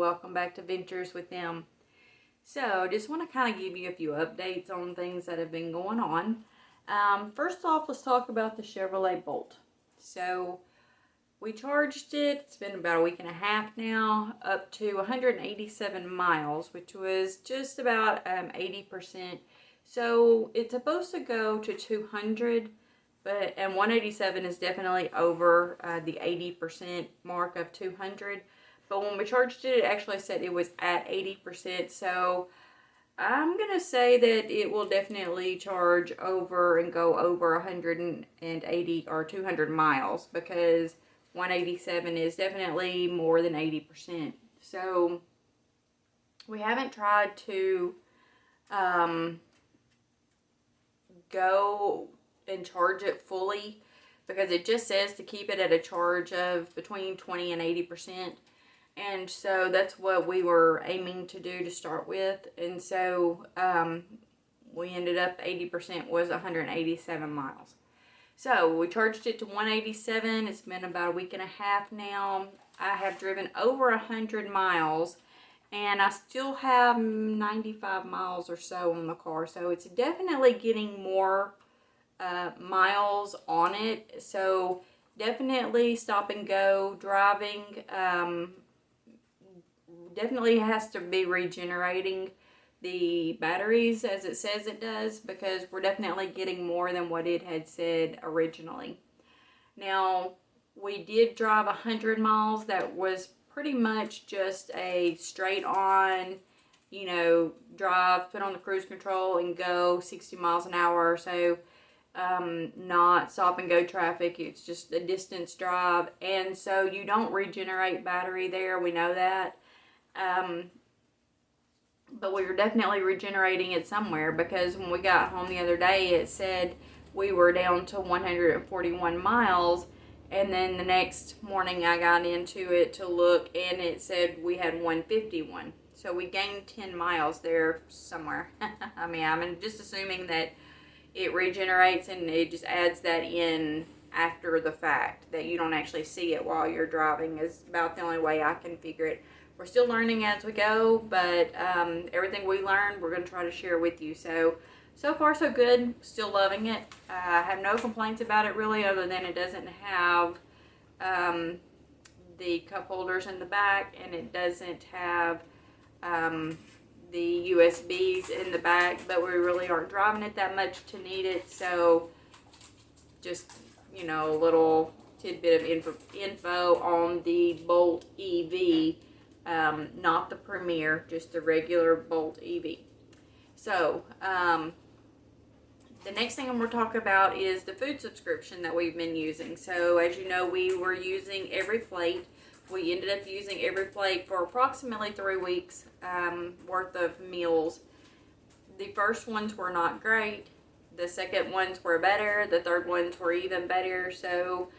welcome back to Ventures with them. So just want to kind of give you a few updates on things that have been going on. First off, let's talk about the Chevrolet Bolt. So we charged it, it's been about a week and a half now, up to 187 miles, which was just about 80%. So it's supposed to go to 200, and 187 is definitely over the 80% mark of 200. But when we charged it, it actually said it was at 80%. So I'm going to say that it will definitely charge over and go over 180 or 200 miles, because 187 is definitely more than 80%. So we haven't tried to go and charge it fully, because it just says to keep it at a charge of between 20 and 80%. And so that's what we were aiming to do to start with. And so we ended up 80% was 187 miles. So we charged it to 187. It's been about a week and a half now. I have driven over 100 miles, and I still have 95 miles or so on the car. So it's definitely getting more miles on it. So definitely stop and go driving. Definitely has to be regenerating the batteries as it says it does, because we're definitely getting more than what it had said originally. Now, we did drive 100 miles. That was pretty much just a straight on, drive, put on the cruise control and go 60 miles an hour or so. Not stop and go traffic. It's just a distance drive, and so you don't regenerate battery there. We know that. But we were definitely regenerating it somewhere, because when we got home the other day, it said we were down to 141 miles, and then the next morning I got into it to look, and it said we had 151. So we gained 10 miles there somewhere. I mean, I'm just assuming that it regenerates and it just adds that in after the fact, that you don't actually see it while you're driving, is about the only way I can figure it. We're still learning as we go, but everything we learned, we're going to try to share with you. So far so good. Still loving it. I have no complaints about it really, other than it doesn't have the cup holders in the back, and it doesn't have the USBs in the back, but we really aren't driving it that much to need it. So just, a little tidbit of info on the Bolt EV. Not the Premier, just the regular Bolt EV. So, the next thing I'm going to talk about is the food subscription that we've been using. So, as you know, we were using Every Plate. We ended up using Every Plate for approximately 3 weeks worth of meals. The first ones were not great. The second ones were better. The third ones were even better. So,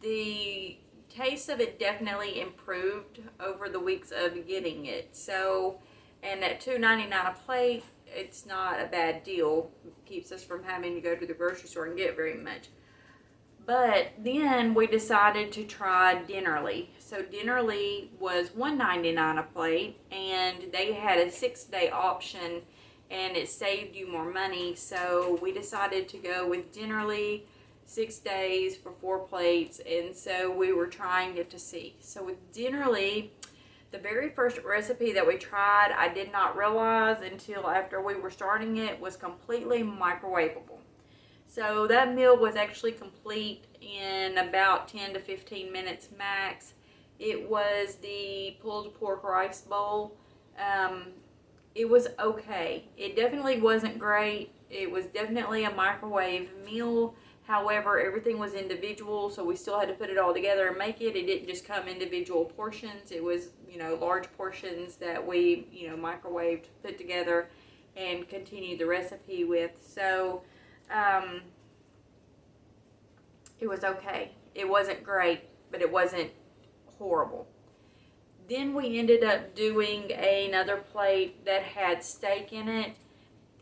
the taste of it definitely improved over the weeks of getting it. So, and at $2.99 a plate, it's not a bad deal. It keeps us from having to go to the grocery store and get very much. But then we decided to try Dinnerly. So Dinnerly was $1.99 a plate, and they had a 6-day option, and it saved you more money. So we decided to go with Dinnerly, 6 days for 4 plates, and so we were trying it to see. So with Dinnerly, the very first recipe that we tried, I did not realize until after we were starting it, was completely microwavable. So that meal was actually complete in about 10 to 15 minutes max. It was the pulled pork rice bowl. It was okay. It definitely wasn't great. It was definitely a microwave meal. However, everything was individual, so we still had to put it all together and make it. It didn't just come individual portions. It was, large portions that we, microwaved, put together, and continued the recipe with. So, it was okay. It wasn't great, but it wasn't horrible. Then we ended up doing another plate that had steak in it.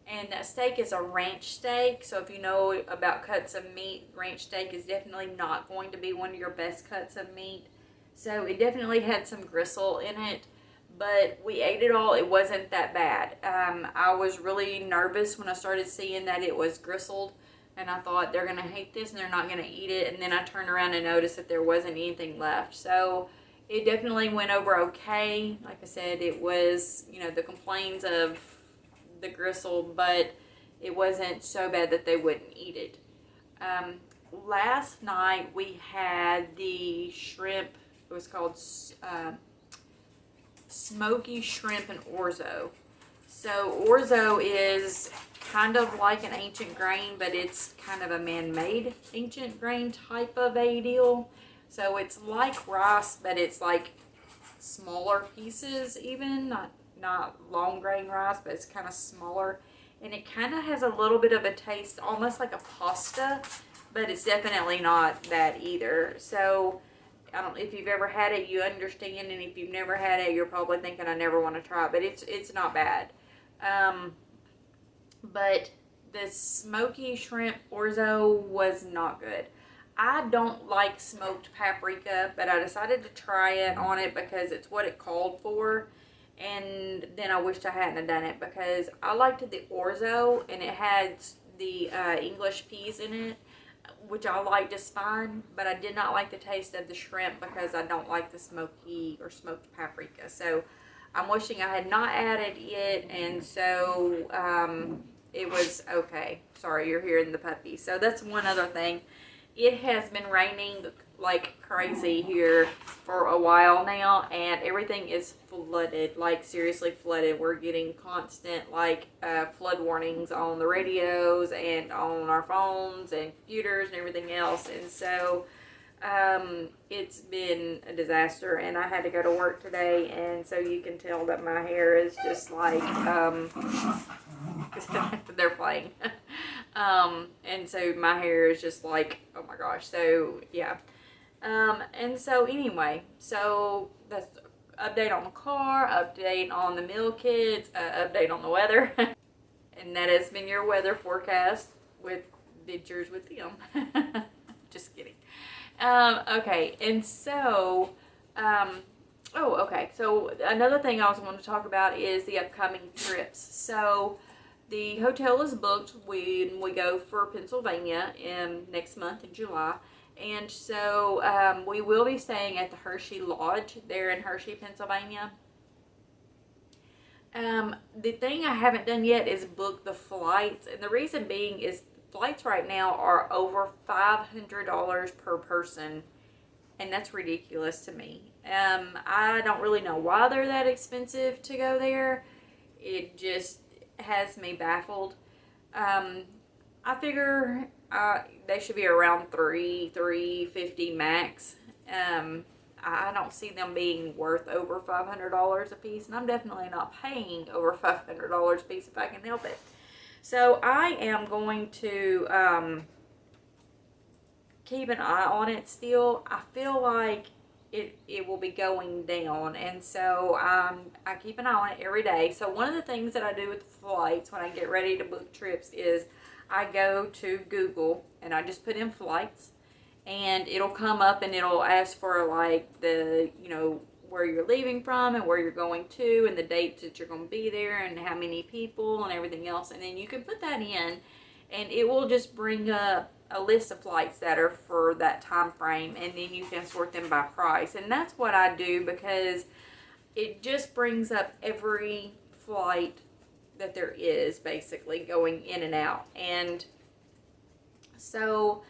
And that steak is a ranch steak. So if you know about cuts of meat, ranch steak is definitely not going to be one of your best cuts of meat. So it definitely had some gristle in it, but we ate it all. It wasn't that bad. I was really nervous when I started seeing that it was gristled, and I thought they're going to hate this and they're not going to eat it. And then I turned around and noticed that there wasn't anything left. So it definitely went over okay. Like I said, it was, the complaints of the gristle, but it wasn't so bad that they wouldn't eat it. Last night we had the shrimp. It was called smoky shrimp and orzo. So orzo is kind of like an ancient grain, but it's kind of a man-made ancient grain type of a deal. So it's like rice, but it's like smaller pieces even, not long grain rice, but it's kind of smaller. And it kind of has a little bit of a taste, almost like a pasta, but it's definitely not that either. So I don't know if you've ever had it, you understand, and if you've never had it, you're probably thinking I never want to try it, but it's not bad. But the smoky shrimp orzo was not good. I don't like smoked paprika, but I decided to try it on it because it's what it called for. And then I wished I hadn't done it because I liked the orzo, and it had the English peas in it, which I like just fine, but I did not like the taste of the shrimp because I don't like the smoky or smoked paprika. So I'm wishing I had not added it, and so it was okay. Sorry, you're hearing the puppy. So that's one other thing. It has been raining like crazy here for a while now, and everything is flooded, like seriously flooded. We're getting constant like flood warnings on the radios and on our phones and computers and everything else. And so it's been a disaster, and I had to go to work today, and so you can tell that my hair is just like they're playing. And so my hair is just like, oh my gosh. So yeah. And so anyway, so that's update on the car, update on the mill kids, update on the weather. And that has been your weather forecast with Pictures with them. Just kidding. Okay, and so, okay, so another thing I was going to talk about is the upcoming trips. So the hotel is booked when we go for Pennsylvania next month in July. And so we will be staying at the Hershey Lodge there in Hershey, Pennsylvania. The thing I haven't done yet is book the flights. And the reason being is flights right now are over $500 per person. And that's ridiculous to me. I don't really know why they're that expensive to go there. It just has me baffled. I figure they should be around $350 max. I don't see them being worth over $500 a piece, and I'm definitely not paying over $500 a piece if I can help it. So I am going to keep an eye on it still. I feel like it will be going down, and so I keep an eye on it every day. So one of the things that I do with the flights when I get ready to book trips is I go to Google and I just put in flights, and it'll come up and it'll ask for like the, where you're leaving from and where you're going to and the dates that you're going to be there and how many people and everything else. And then you can put that in and it will just bring up a list of flights that are for that time frame, and then you can sort them by price. And that's what I do because it just brings up every flight that there is basically going in and out. And so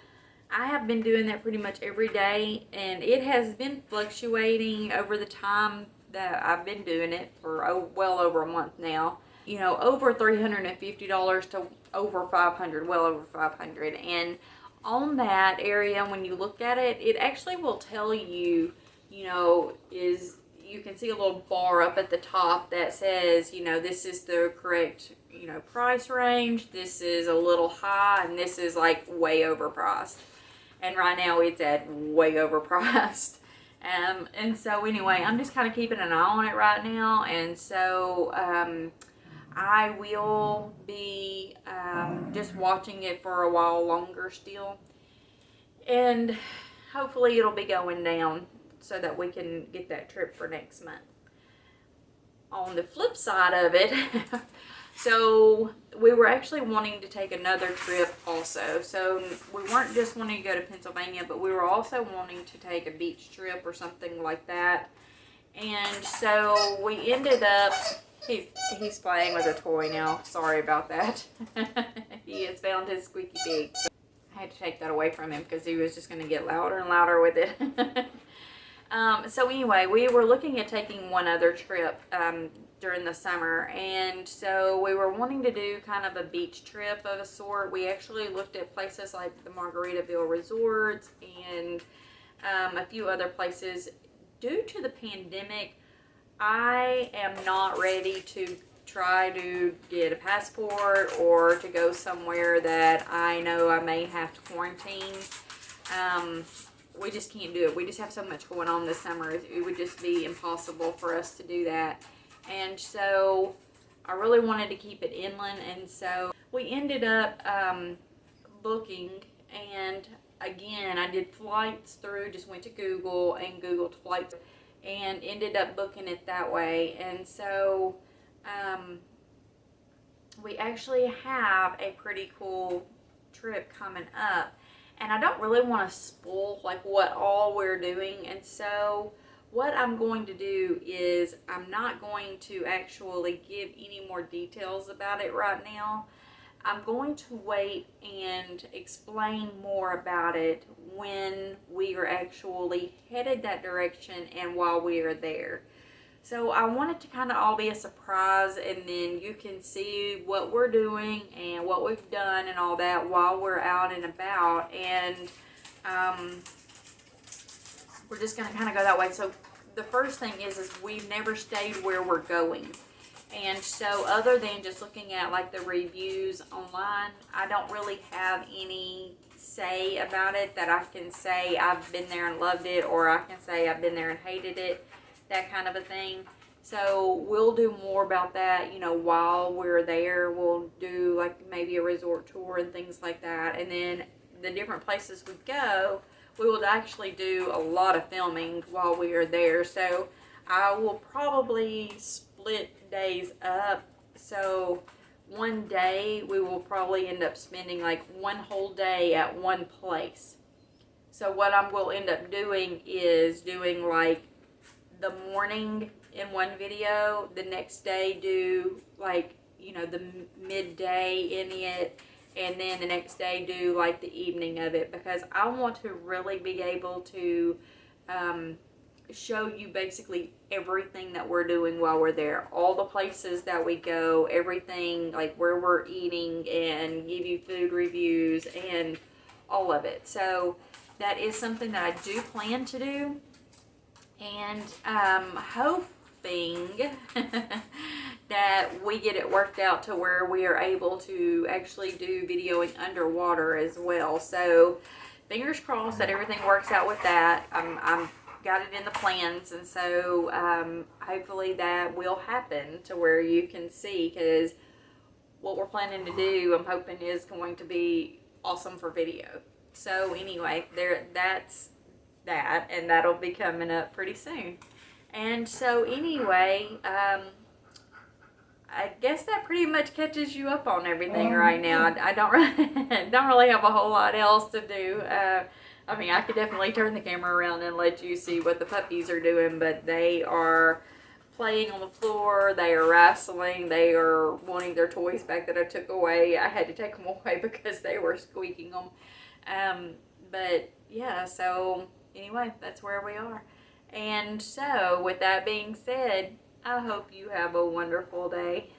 I have been doing that pretty much every day, and it has been fluctuating over the time that I've been doing it for well over a month now. Over $350 to over $500, well over $500. And on that area, when you look at it, it actually will tell you, you can see a little bar up at the top that says, this is the correct, price range. This is a little high, and this is like way overpriced. And right now it's at way overpriced. And so anyway, I'm just kind of keeping an eye on it right now. And so I will be just watching it for a while longer still. And hopefully it'll be going down so that we can get that trip for next month. On the flip side of it, so we were actually wanting to take another trip also. So we weren't just wanting to go to Pennsylvania, but we were also wanting to take a beach trip or something like that. And so we ended up, he's playing with a toy now. Sorry about that. He has found his squeaky pig. So I had to take that away from him because he was just going to get louder and louder with it. So anyway, we were looking at taking one other trip during the summer, and so we were wanting to do kind of a beach trip of a sort. We actually looked at places like the Margaritaville resorts and a few other places. Due to the pandemic, I am not ready to try to get a passport or to go somewhere that I know I may have to quarantine. We just can't do it. We just have so much going on this summer. It would just be impossible for us to do that. And so I really wanted to keep it inland, and so we ended up booking, and again, I did flights through, just went to Google and Googled flights and ended up booking it that way. And so we actually have a pretty cool trip coming up, and I don't really want to spoil like what all we're doing. And so what I'm going to do is I'm not going to actually give any more details about it right now. I'm going to wait and explain more about it when we are actually headed that direction and while we are there. So I want it to kind of all be a surprise, and then you can see what we're doing and what we've done and all that while we're out and about. And we're just going to kind of go that way. So the first thing is we've never stayed where we're going. And so other than just looking at like the reviews online, I don't really have any say about it that I can say I've been there and loved it, or I can say I've been there and hated it, that kind of a thing. So we'll do more about that, you know, while we're there. We'll do like maybe a resort tour and things like that. And then the different places we go, we will actually do a lot of filming while we are there. So I will probably split days up. So one day we will probably end up spending like one whole day at one place. So what I will end up doing is doing like the morning in one video, the next day do like, you know, the midday in it, and then the next day do like the evening of it, because I want to really be able to show you basically everything that we're doing while we're there, all the places that we go, everything like where we're eating, and give you food reviews and all of it. So that is something that I do plan to do, and hoping that we get it worked out to where we are able to actually do videoing underwater as well. So fingers crossed that everything works out with that. I'm got it in the plans, and so hopefully that will happen to where you can see, because what we're planning to do, I'm hoping, is going to be awesome for video. So anyway, that's that, and that'll be coming up pretty soon. And so anyway, I guess that pretty much catches you up on everything right now. I don't really have a whole lot else to do. I mean, I could definitely turn the camera around and let you see what the puppies are doing, but they are playing on the floor, they are wrestling, they are wanting their toys back that I took away. I had to take them away because they were squeaking them. But yeah, so anyway, that's where we are. And so with that being said, I hope you have a wonderful day.